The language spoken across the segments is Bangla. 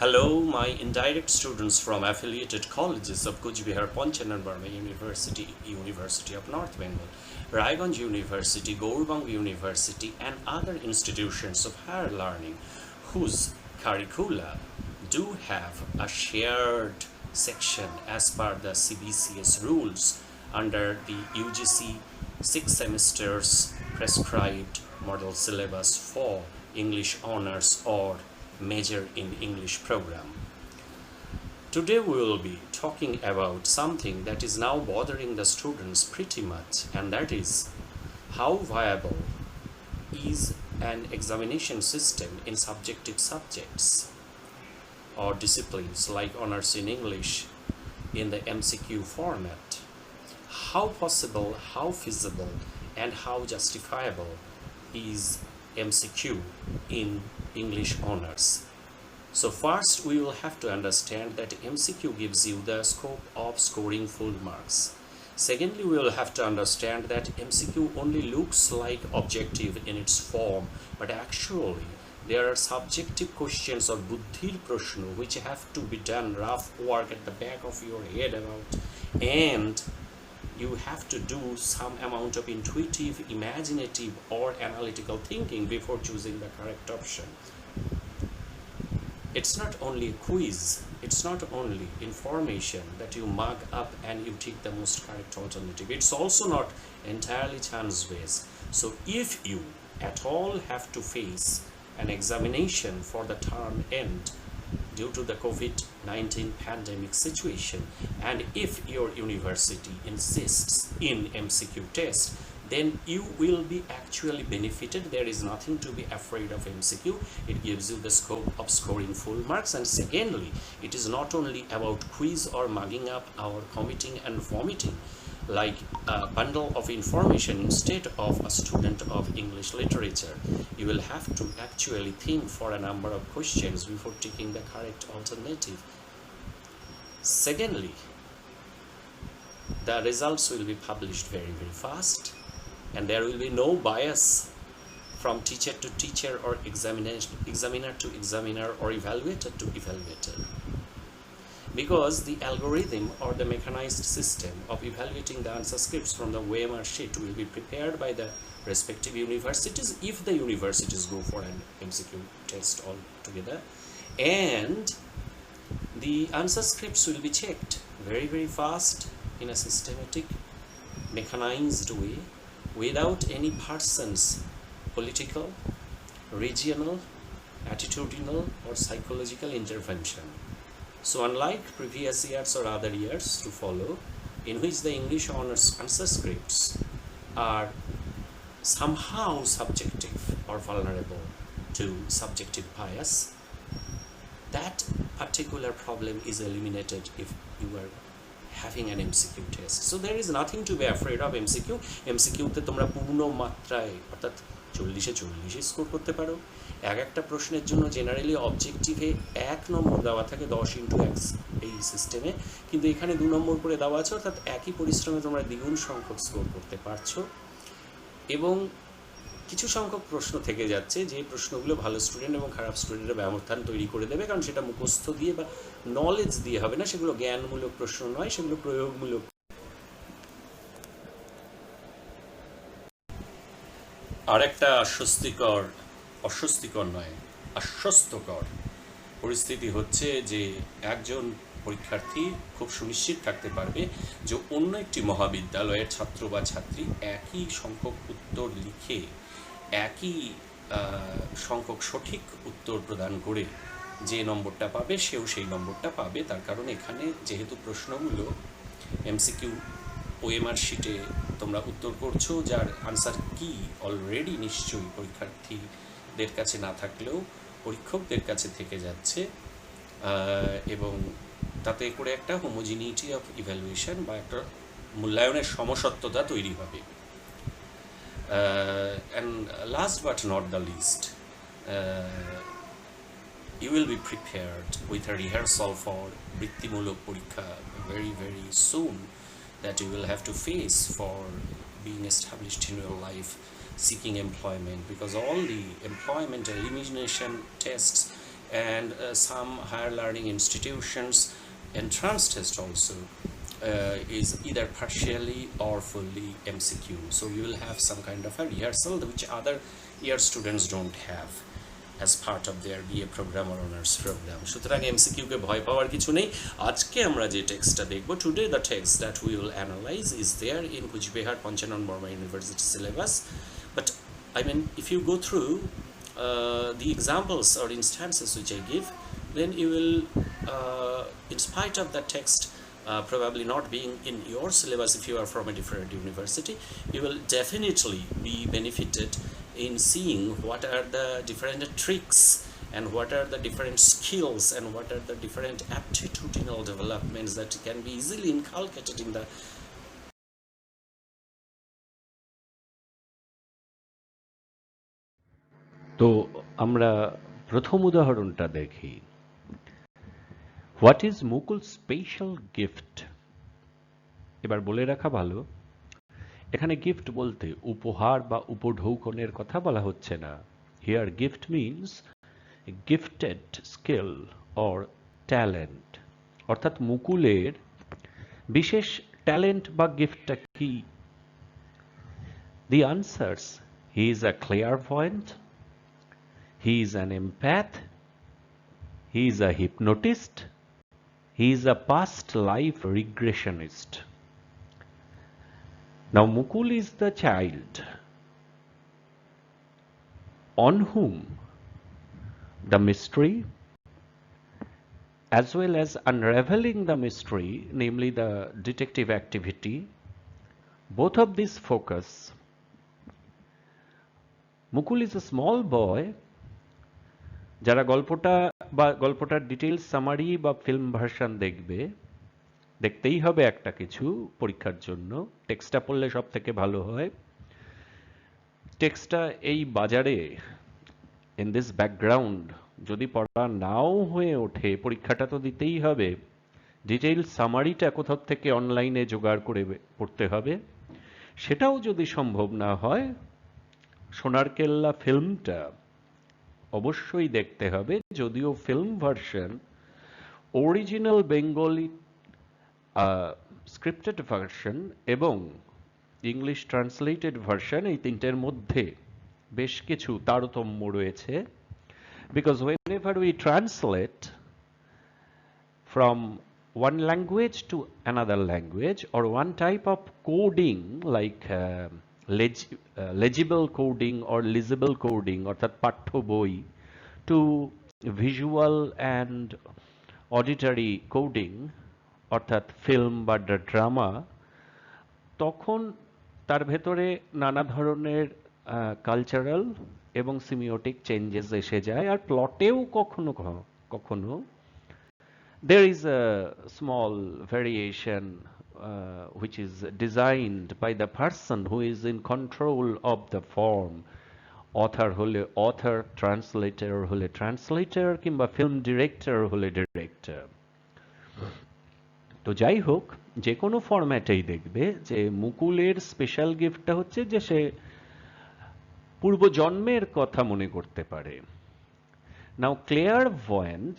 Hello, my indirect students from affiliated colleges of Kuch Bihar, Panchayat Burma University, University of North Bengal, Raiganj University, Gourbang University, and other institutions of higher learning whose curricula do have a shared section as per the CBCS rules under the UGC 6 semesters prescribed model syllabus for English honors or major in English program. Today we will be talking about something that is now bothering the students pretty much, and that is how viable is an examination system in subjective subjects or disciplines like honors in English in the MCQ format. How possible, how feasible, and how justifiable is MCQ in English honors? So first we will have to understand that MCQ gives you the scope of scoring full marks. Secondly, we will have to understand that MCQ only looks like objective in its form, but actually there are subjective questions or buddhir prashno which have to be done rough work at the back of your head about, and you have to do some amount of intuitive, imaginative, or analytical thinking before choosing the correct option. It's not only a quiz, it's not only information that you mug up and you take the most correct alternative. It's also not entirely chance-based. So if you at all have to face an examination for the term end due to the COVID-19 pandemic situation, and if your university insists in MCQ test, then you will be actually benefited. There is nothing to be afraid of MCQ. It gives you the scope of scoring full marks. And secondly, it is not only about quiz or mugging up or committing and vomiting like a bundle of information instead of a student of English literature. You will have to actually think for a number of questions before taking the correct alternative. Secondly, the results will be published very fast, and there will be no bias from teacher to teacher or examiner to examiner or evaluator to evaluator, because the algorithm or the mechanized system of evaluating the answer scripts from the OMR sheet will be prepared by the respective universities, if the universities go for an MCQ test altogether, and the answer scripts will be checked very fast in a systematic, mechanized way, without any person's political, regional, attitudinal, or psychological intervention. So unlike previous years or other years to follow, in which the English honors answer scripts are somehow subjective or vulnerable to subjective bias, that particular problem is eliminated if you are having an MCQ test. So there is nothing to be afraid of MCQ. MCQ তে তোমরা পূর্ণ মাত্রায় অর্থাৎ 40-40 স্কোর করতে পারো। একটা প্রশ্নের জন্য জেনারেলি অবজেক্টিভে 1 নম্বর দেওয়া থাকে 10x এই সিস্টেমে, কিন্তু এখানে 2 নম্বর করে দেওয়া আছে, অর্থাৎ একই পরিশ্রমে তোমরা দ্বিগুণ সংখ্যক স্কোর করতে পারছো। এবং কিছু সংখ্যক প্রশ্ন থেকে যাচ্ছে যে প্রশ্নগুলো ভালো স্টুডেন্ট এবং খারাপ স্টুডেন্টের ব্যবধান তৈরি করে দেবে, কারণ সেটা মুখস্থ দিয়ে বা নলেজ দিয়ে হবে না, সেগুলো জ্ঞানমূলক প্রশ্ন নয়, সেগুলো প্রয়োগমূলক। আর একটা অস্বস্তিকর নয়, আশ্বস্তকর পরিস্থিতি হচ্ছে যে একজন পরীক্ষার্থী খুব সুনিশ্চিত থাকতে পারবে যে অন্য একটি মহাবিদ্যালয়ের ছাত্র বা ছাত্রী একই সংখ্যক উত্তর লিখে একই সংখ্যক সঠিক উত্তর প্রদান করে যে নম্বরটা পাবে সেও সেই নম্বরটা পাবে। তার কারণ এখানে যেহেতু প্রশ্নগুলো MCQ OMR শিটে তোমরা উত্তর করছো, যার আনসার কি অলরেডি নিশ্চয়ই পরীক্ষার্থীদের কাছে না থাকলেও পরীক্ষকদের কাছে থেকে যাচ্ছে, এবং তাতে করে একটা হোমোজিনিটি অফ ইভ্যালুয়েশন বা একটা মূল্যায়নের সমসত্বতা তৈরি হবে। And last but not the least, you will be prepared with a rehearsal for বৃত্তিমূলক পরীক্ষা very soon that you will have to face for being established in your life, seeking employment, because all the employment elimination tests and some higher learning institutions entrance test also is either partially or fully MCQ. So you will have some kind of a rehearsal which other year students don't have as part of their BA program or honors program. সুতরাং MCQ কে ভয় পাওয়ার কিছু নেই। আজকে আমরা যে টেক্সটটা দেখব, today the text that we will analyze is there in Kuchbehar Panchanan Burma University syllabus. But I mean, if you go through the examples or instances which I give, then you will, in spite of that text probably not being in your syllabus if you are from a different university, you will definitely be benefited in seeing what are the different tricks and what are the different skills and what are the different aptitudinal developments that can be easily inculcated in the তো আমরা প্রথম উদাহরণটা দেখি। What is Mukul special gift? এবার বলে রাখা ভালো, এখানে গিফট বলতে উপহার বা উপঢৌকনের কথা বলা হচ্ছে না। Here gift means gifted skill or talent, অর্থাৎ মুকুলের বিশেষ ট্যালেন্ট বা গিফটটা কি? The answers: he is a clairvoyant, he is an empath, he is a hypnotist, he is a past life regressionist. Now Mukul is the child on whom the mystery as well as unraveling the mystery, namely the detective activity, both of these focus. Mukul is a small boy. যারা গল্পটা বা গল্পটার ডিটেইলস সামারি বা ফিল্ম ভার্সন দেখবে, দেখতেই হবে একটা কিছু পরীক্ষার জন্য, টেক্সটটা পড়লে সব থেকে ভালো হয়। টেক্সটটা এই বাজারে ইন দিস ব্যাকগ্রাউন্ড যদি পড়া নাও হয়ে ওঠে, পরীক্ষাটা তো দিতেই হবে, ডিটেইলস সামারিটা কোথাও থেকে অনলাইনে জোগাড় করে পড়তে হবে। সেটাও যদি সম্ভব না হয়, সোনার কেল্লা ফিল্মটা অবশ্যই দেখতে হবে, যদিও film version, original Bengali scripted version এবং ইংলিশ ট্রান্সলেটেড ভার্সন, এই তিনটের মধ্যে বেশ কিছু তারতম্য রয়েছে। Because whenever we translate from one language to another language or one type of coding like legible coding or legible coding অর্থাৎ পাঠ্য বই to visual and auditory coding অর্থাৎ ফিল্ম বা ড্রামা, তখন তার ভেতরে নানা ধরনের কালচারাল এবং সিমিওটিক চেঞ্জেস এসে যায়। আর প্লটেও কখনো কখনো there is a small variation which is designed by the person who is in control of the form. Author হলে author, translator হলে translator, কিংবা film director হলে director। তো যাই হোক, যে কোনো ফরম্যাটেই দেখবে যে মুকুলের স্পেশাল গিফটটা হচ্ছে যে সে পূর্বজন্মের কথা মনে করতে পারে। Now clairvoyant,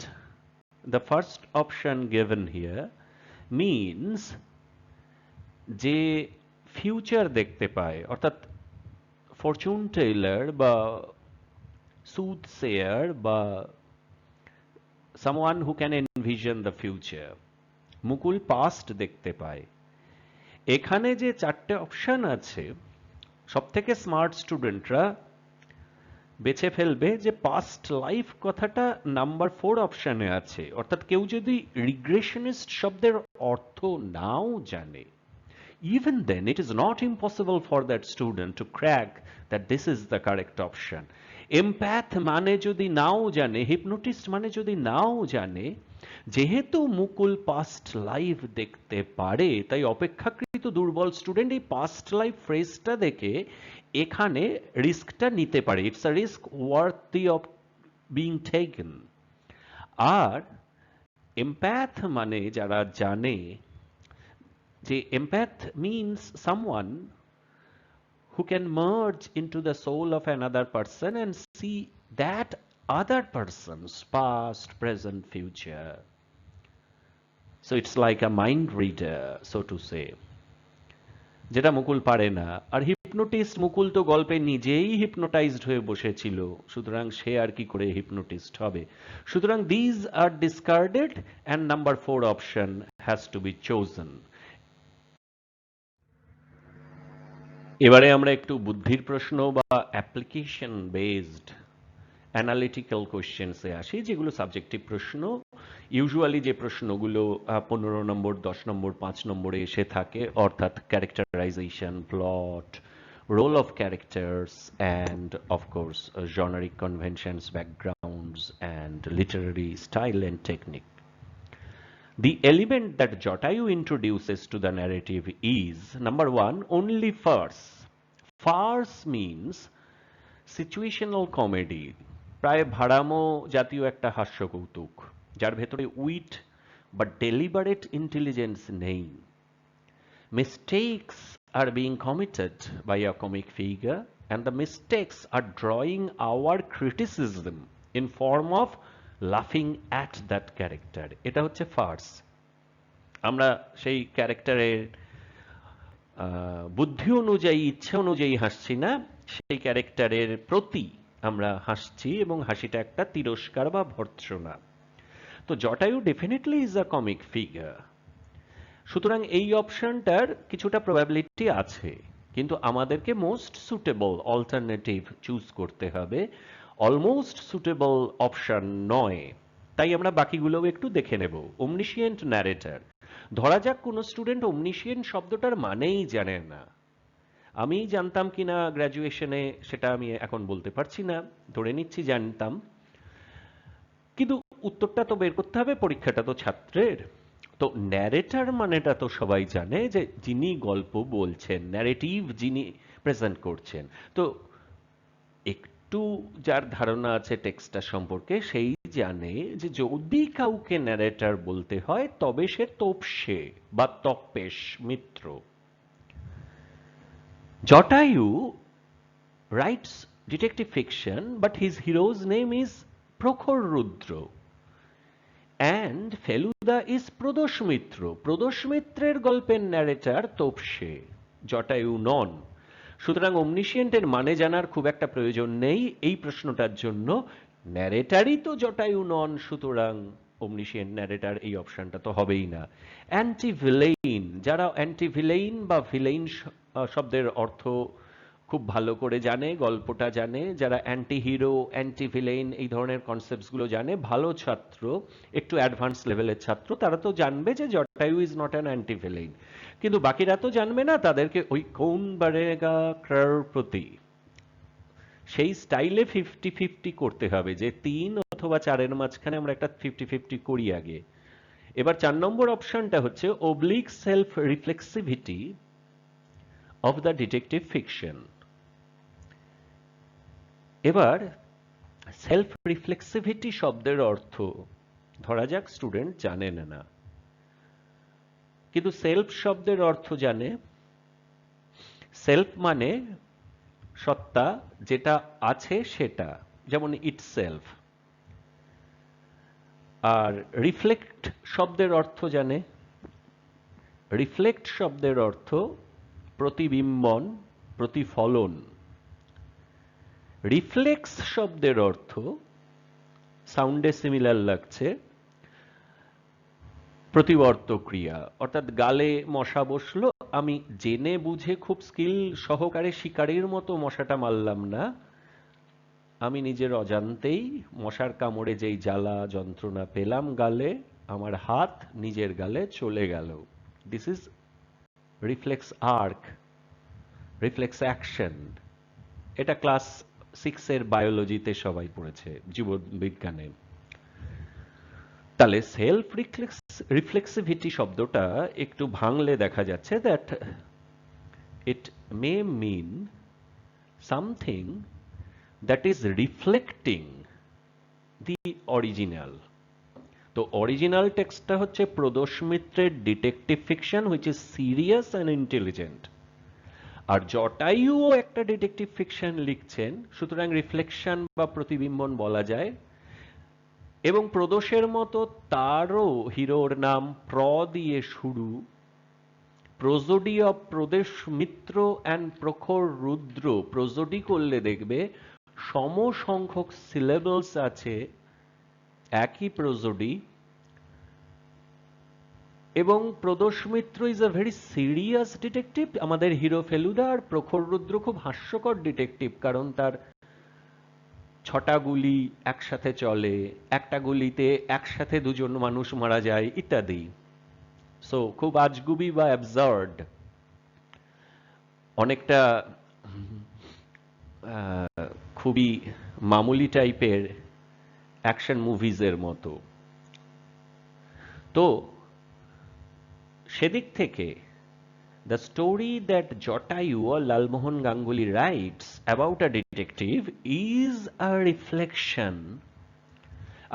the first option given here, means যে ফিউচার দেখতে পায়, অর্থাৎ ফরচুন টেইলার বা soothsayer বা someone who can envision the future। Mukul past দেখতে পায়। এখানে যে চারটে অপশন আছে, সবথেকে স্মার্ট স্টুডেন্টরা বেছে ফেলবে যে পাস্ট লাইফ কথাটা নাম্বার 4 অপশনে আছে। অর্থাৎ কেউ যদি রিগ্রেশনিস্ট শব্দের অর্থ নাও জানে, even then it is not impossible for that student to crack that this is the correct option. Empath মানে যদি নাও জানে, hypnotist মানে যদি নাও জানে, যেহেতু মুকুল পাস্ট লাইফ দেখতে পারে, তাই অপেক্ষাকৃত দুর্বল স্টুডেন্ট এই পাস্ট লাইফ ফ্রেজটা দেখে এখানে রিস্কটা নিতে পারে। It's a risk worthy of being taken. আর এমপ্যাথ মানে যারা জানে, যে empath means someone who can merge into the soul of another person and see that other persons, past, present, future. So it's like a mind reader, so to say. যেটা মুকুল পারে না। আর হিপনোটিস্ট, মুকুল তো গল্পে নিজেই হিপনোটাইজড হয়ে বসেছিল, সুতরাং সে আর কি করে হিপনোটিস্ট হবে। সুতরাং these are discarded and number 4 option has to be chosen. এবারে আমরা একটু বুদ্ধির প্রশ্ন বা অ্যাপ্লিকেশন বেসড অ্যানালিটিক্যাল কোয়েশ্চেন্সে আসি, যেগুলো সাবজেক্টিভ প্রশ্ন। ইউজুয়ালি যে প্রশ্নগুলো 15 নম্বর, 10 নম্বর, 5 নম্বরে এসে থাকে, অর্থাৎ characterization, plot, role of characters, and of course generic conventions, backgrounds, and literary style and technique. The element that Jatayu introduces to the narrative is, number 1, only farce. Farce means situational comedy, প্রায় ভাড়ামো জাতীয় একটা হাস্য কৌতুক, যার ভেতরে উইট বা ডেলিবারেট ইন্টেলিজেন্স নেই। Mistakes are being committed by a comic figure and the mistakes are drawing our criticism in form of laughing at that character. এটা হচ্ছে ফার্স। আমরা সেই ক্যারেক্টারের বুদ্ধি অনুযায়ী, ইচ্ছা অনুযায়ী হাসছি না, সেই ক্যারেক্টারের প্রতি আমরা হাসছি এবং হাসিটা একটা তিরস্কার বা ভর্ৎসনা। তো Jatayu definitely is a comic figure. সুতরাং এই অপশনটার কিছুটা প্রবাবিলিটি আছে, কিন্তু আমাদেরকে মোস্ট সুটেবল অল্টারনেটিভ চুজ করতে হবে, অলমোস্ট সুটেবল অপশন নয়। তাই আমরা বাকিগুলোও একটু দেখে নেব। ওমনিশিয়েন্ট ন্যারেটর, ধরা যাক কোনো স্টুডেন্ট ওমনিশিয়েন্ট শব্দটার মানেই জানে না। আমি জানতাম কিনা গ্র্যাজুয়েশনে সেটা আমি এখন বলতে পারছি না, ধরে নিচ্ছি জানতাম, কিন্তু উত্তরটা তো বের করতে হবে, পরীক্ষাটা তো ছাত্রের। তো ন্যারেটর মানেটা তো সবাই জানে, যে যিনি গল্প বলছেন, ন্যারেটিভ যিনি প্রেজেন্ট করছেন। তো একটু যার ধারণা আছে টেক্সটটা সম্পর্কে, সেই জানে যে যদি কাউকে ন্যারেটর বলতে হয় তবে সে তোপসে বা Topesh Mitra. Jatayu writes detective fiction, but his hero's name is Prokhor Rudra. And Feluda is Pradosh Mitra. Pradosh Mitrer গল্পের ন্যারেটর তোপসে, জটায়ু নন। সুতরাং ওমনিশিয়েন্টের মানে জানার খুব একটা প্রয়োজন নেই এই প্রশ্নটার জন্য। ন্যারেটারই তো জটায়ু নন, সুতরাং ওমনিশিয়েন্ট ন্যারেটার এই অপশনটা তো হবেই না। অ্যান্টি ভিলেইন, যারা অ্যান্টি ভিলেইন বা ভিলেইন শব্দের অর্থ খুব ভালো করে জানে, গল্পটা জানে, যারা অ্যান্টি হিরো, অ্যান্টি ভিলেইন এই ধরনের কনসেপ্টসগুলো জানে, ভালো ছাত্র, একটু অ্যাডভান্স লেভেলের ছাত্র, তারা তো জানবে যে Jatayu is not an anti villain. কিন্তু বাকিরা তো জানবে না, তাদেরকে ওই কোন বারেগা ক্রার প্রতি সেই স্টাইলে 50-50 করতে হবে, যে 3 অথবা 4-এর মাঝখানে আমরা একটা 50-50 করি আগে। এবার 4 নম্বর অপশনটা হচ্ছে oblique self reflexivity of the detective fiction. এবার সেলফ রিফ্লেক্সিভিটি শব্দের অর্থ ধরা যাক স্টুডেন্ট জানেন না, কিন্তু সেলফ শব্দের অর্থ জানে। সেলফ মানে সত্তা, যেটা আছে সেটা, যেমন ইটসেলফ। আর রিফ্লেক্ট শব্দের অর্থ জানে। রিফ্লেক্ট শব্দের অর্থ প্রতিবিম্বন, প্রতিফলন। রিফ্লেক্স শব্দের অর্থ, সাউন্ডে সিমিলার লাগছে, প্রতিবর্ত ক্রিয়া। অর্থাৎ গালে মশা বসলো, আমি জেনে বুঝে খুব স্কিল সহকারে শিকারীর মতো মশাটা মারলাম না, আমি নিজের অজান্তেই মশার কামড়ে যেই জ্বালা যন্ত্রণা পেলাম গালে, আমার হাত নিজের গালে চলে গেল। This is reflex arc, reflex action. এটা ক্লাস 6-এর বায়োলজিতে সবাই পড়েছে, জীববিজ্ঞানে। তাহলে সেলফ রিফ্লেক্সিভিটি শব্দটা একটু ভাঙলে দেখা যাচ্ছে that it may mean something that is reflecting the original. তো অরিজিনাল টেক্সটটা হচ্ছে প্রদোষ মিত্রের detective fiction, which is serious and intelligent. আর জটায়ুও একটা ডিটেকটিভ ফিকশন লিখছেন, সুতরাং রিফ্লেকশন বা প্রতিবিম্বন বলা যায়। এবং প্রদোষের মতো তারও হিরোর নাম প্র দিয়ে শুরু, প্রোজোডি অফ প্রদেশ মিত্র অ্যান্ড প্রখর রুদ্র। প্রোজোডি করলে দেখবে সমসংখ্যক সিলেবলস আছে একই প্রোজোডি। এবং Pradosh Mitra is a very serious detective, আমাদের হিরো ফেলুদা। আর প্রখর রুদ্র খুব হাস্যকর ডিটেকটিভ, কারণ তার 6টা গুলি একসাথে চলে, একটা গুলিতে একসাথে দুজন মানুষ মারা যায় ইত্যাদি। সো খুব আজগুবি বা অ্যাবসার্ড, অনেকটা খুবই মামুলি টাইপের অ্যাকশন মুভিজের মতো। তো সেদিক থেকে the story that Jatayu or Lalmohan Ganguly writes about a detective is a reflection,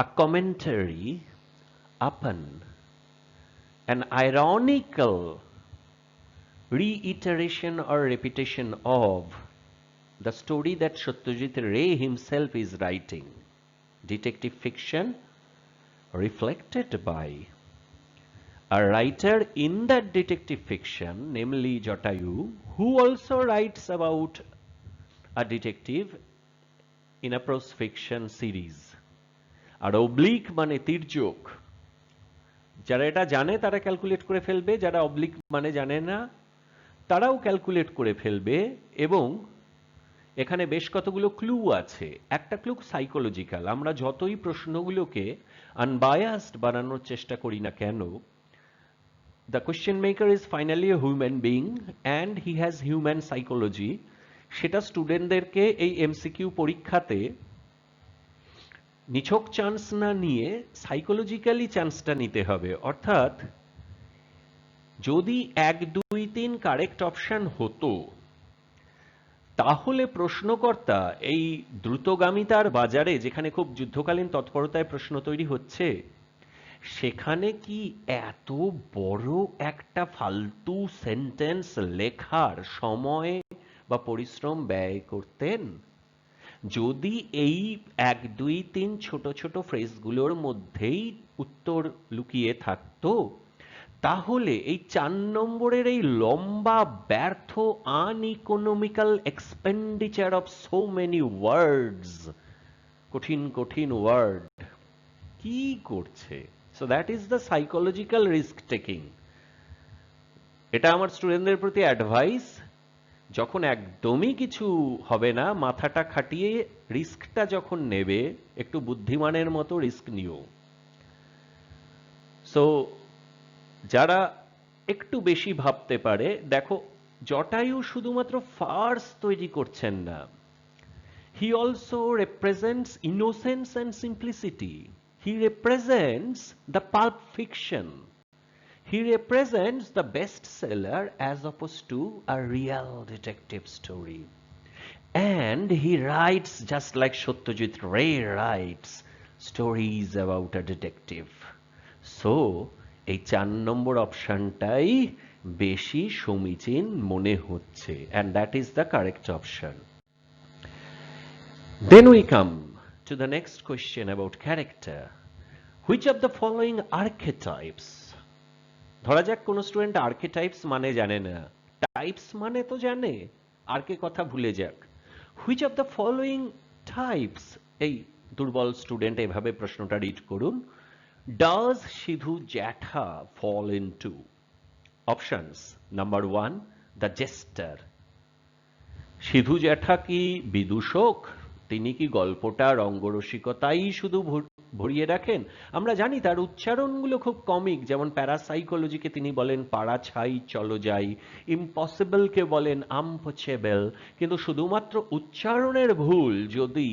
a commentary upon an ironical reiteration or repetition of the story that Satyajit Ray himself is writing. Detective fiction reflected by a writer in that detective fiction, namely Jatayu, who also writes about a detective in a prose fiction series. আর অবলিক মানে তির্যক, যারা এটা জানে তারা ক্যালকুলেট করে ফেলবে, যারা অবলিক মানে জানে না তারাও ক্যালকুলেট করে ফেলবে। এবং এখানে বেশ কতগুলো ক্লু আছে। একটা ক্লু সাইকোলজিক্যাল, আমরা যতই প্রশ্নগুলোকে আনবায়াসড বানানোর চেষ্টা করি না কেন, the question maker is finally a human being and he has human psychology, সেটা স্টুডেন্টদেরকে এই এমসিকিউ পরীক্ষাতে নিছক চান্স না নিয়ে সাইকোলজিক্যালি চান্সটা নিতে হবে। অর্থাৎ যদি 1, 2, 3 কারেক্ট অপশন হতো, তাহলে প্রশ্নকর্তা এই দ্রুতগামিতার বাজারে, যেখানে খুব যুদ্ধকালীন তৎপরতায় প্রশ্ন তৈরি হচ্ছে, সেখানে কি এত বড় একটা ফালতু সেন্টেন্স লেখার সময় বা পরিশ্রম ব্যয় করতেন? যদি এই 1, 2, 3 ছোট ছোট ফ্রেজগুলোর মধ্যেই উত্তর লুকিয়ে থাকতো, তাহলে এই 4 নম্বরের এই লম্বা ব্যর্থ uneconomical expenditure of so many words, কঠিন কঠিন ওয়ার্ড, কি করছে? So that is the psychological risk taking. এটা আমার স্টুডেন্টদের প্রতি অ্যাডভাইস, যখন একদমই কিছু হবে না, মাথাটা খাটিয়ে রিস্কটা যখন নেবে, একটু বুদ্ধিমানের মতো রিস্ক নিও। সো যারা একটু বেশি ভাবতে পারে, দেখো জটায়ু শুধুমাত্র ফার্স তৈরি করছেন না, he also represents innocence and simplicity. He represents the pulp fiction. He represents the bestseller as opposed to a real detective story. And he writes just like Satyajit Ray writes stories about a detective. So, এই 4 নম্বর অপশনটাই বেশি সমীচীন মনে হচ্ছে, and that is the correct option. Then we come to the next question about character. Which of the following archetypes, ধরা যাক কোন স্টুডেন্ট আর্কেটাইপস মানে জানে না, টাইপস মানে তো জানে, আর্কে কথা ভুলে যাক। Which of the following types, এই দুর্বল স্টুডেন্ট এভাবে প্রশ্নটা রিড করুন, does সিধু জ্যাঠা fall into? Options: number 1, the jester. Sidhu জ্যাঠা কি বিদূষক? তিনি কি গল্পটা রঙ্গরসিকতাই শুধু ভরিয়ে রাখেন? আমরা জানি তার উচ্চারণগুলো খুব কমিক, যেমন প্যারাসাইকোলজিকে তিনি বলেন পাড়া ছাই চলো যাই, ইম্পসিবলকে বলেন আম্পচেবল। কিন্তু শুধুমাত্র উচ্চারণের ভুল যদি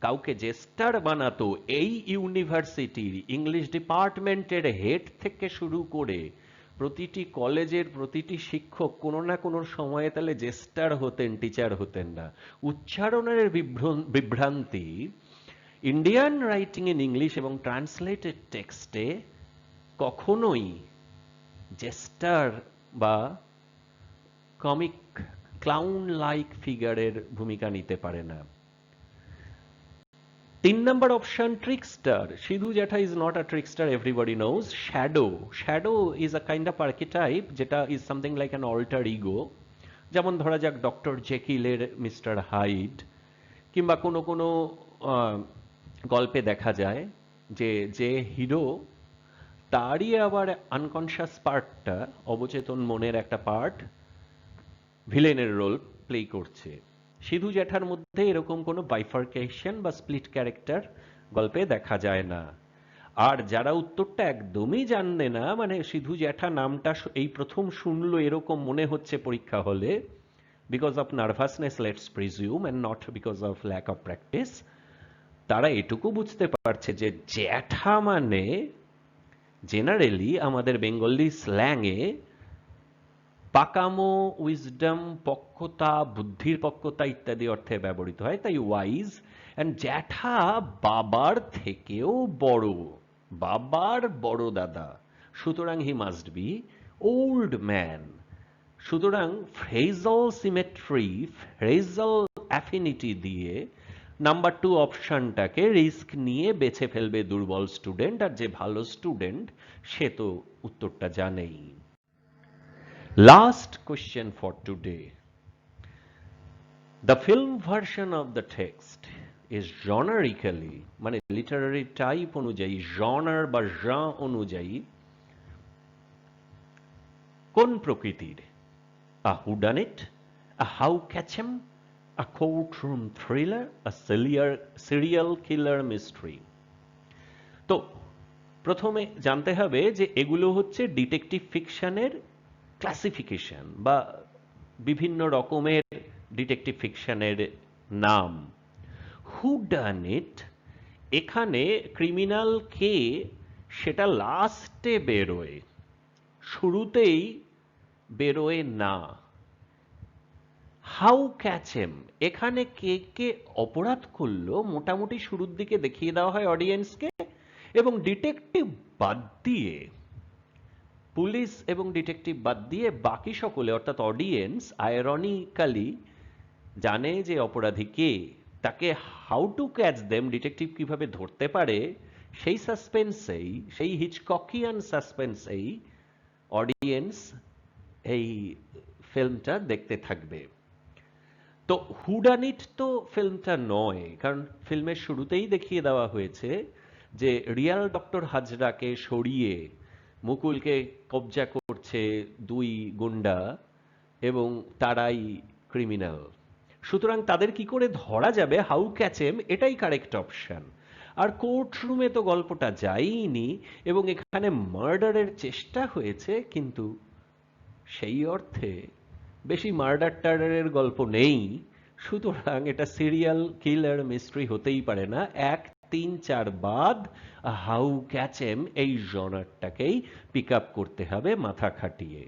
কাউকে জেস্টার বানাতো, এই ইউনিভার্সিটির ইংলিশ ডিপার্টমেন্টের হেড থেকে শুরু করে প্রতিটি কলেজের প্রতিটি শিক্ষক কোনো না কোনো সময়ে তাহলে জেস্টার হতেন, টিচার হতেন না। উচ্চারণের বিভ্রান্তি ইন্ডিয়ান রাইটিং ইন ইংলিশ এবং ট্রান্সলেটেড টেক্সটে কখনোই জেস্টার বা কমিক ক্লাউন লাইক ফিগারের ভূমিকা নিতে পারে না। 3 number option, trickster. Shidhu Jetha is not a trickster, everybody knows. Shadow. Shadow is a kind of archetype যেটা is something like an alter ego. যেমন ধরা যাক ডক্টর জেকিলের মিস্টার হাইড, কিংবা কোনো কোনো গল্পে দেখা যায় যে যে হিরো তারই আবার আনকনশিয়াস পার্টটা, অবচেতন মনের একটা পার্ট ভিলেনের রোল প্লে করছে। সিধু জ্যাঠার মধ্যে এরকম কোনো বাইফার্কেশন বা স্প্লিট ক্যারেক্টার গল্পে দেখা যায় না। আর যারা উত্তরটা একদমই জানবে না, মানে সিধু জ্যাঠা নামটা এই প্রথম শুনলো এরকম মনে হচ্ছে পরীক্ষা হলে, because of nervousness let's presume and not because of lack of practice, তারা এটুকু বুঝতে পারছে যে জ্যাঠা মানে জেনারেলি আমাদের বেঙ্গলি স্ল্যাংয়ে পাকামো, উইজডম, পক্কতা, বুদ্ধির পক্কতা ইত্যাদি অর্থে ব্যবহৃত হয়, তাই ওয়াইজ। অ্যান্ড জ্যাঠা বাবার থেকেও বড়, বাবার বড় দাদা, সুতরাং he must be old man. সুতরাং ফ্রেজাল সিমেট্রি, ফ্রেজাল অ্যাফিনিটি দিয়ে নাম্বার 2 অপশনটাকে রিস্ক নিয়ে বেছে ফেলবে দুর্বল স্টুডেন্ট, আর যে ভালো স্টুডেন্ট সে তো উত্তরটা জানেই। Last question for today. The film version of the text is generically, মানে literary type অনুযায়ী, genre বা genre অনুযায়ী কোন প্রকৃতির? A whodunit, a how catch 'em, a courtroom thriller, a serial killer mystery. তো প্রথমে জানতে হবে যে এগুলো হচ্ছে ডিটেকটিভ ফিকশনের ক্লাসিফিকেশন বা বিভিন্ন রকমের ডিটেকটিভ ফিকশনের নাম। হুডানিট, এখানে ক্রিমিনাল কে সেটা লাস্টে বেরোয়, শুরুতেই বেরোয় না। হাউ ক্যাচেম, এখানে কে কে অপরাধ করলো মোটামুটি শুরুর দিকে দেখিয়ে দেওয়া হয় অডিয়েন্সকে, এবং ডিটেকটিভ বাদ দিয়ে, পুলিশ এবং ডিটেকটিভ বাদ দিয়ে বাকি সকলে অর্থাৎ অডিয়েন্স আয়রনিক্যালি জানে যে অপরাধী কে। তাকে how to catch them, detective কিভাবে ধরতে পারে, সেই সাসপেন্সেই, সেই হিচককিয়ান সাসপেন্সেই অডিয়েন্স এই ফিল্মটা দেখতে থাকবে। তো হুডানিট তো ফিল্মটা নয়, কারণ ফিল্মের শুরুতেই দেখিয়ে দেওয়া হয়েছে যে রিয়াল ডক্টর হাজরাকে সরিয়ে মুকুলকে কবজা করছে 2 গুন্ডা এবং তারাই ক্রিমিনাল। সুতরাং তাদের কি করে ধরা যাবে, হাউ ক্যাচেম, এটাই কারেক্ট অপশন। আর কোর্টরুমে তো গল্পটা যায়নি, এবং এখানে মার্ডারের চেষ্টা হয়েছে, কিন্তু সেই অর্থে বেশি মার্ডার টার্ডারের গল্প নেই। সুতরাং এটা সিরিয়াল কিলার মিস্ট্রি হতেই পারে না। 1, 3, 4 বাদ হাউ ক্যাচেম এই জনারটাকেই পিক আপ করতে হবে মাথা খাটিয়ে।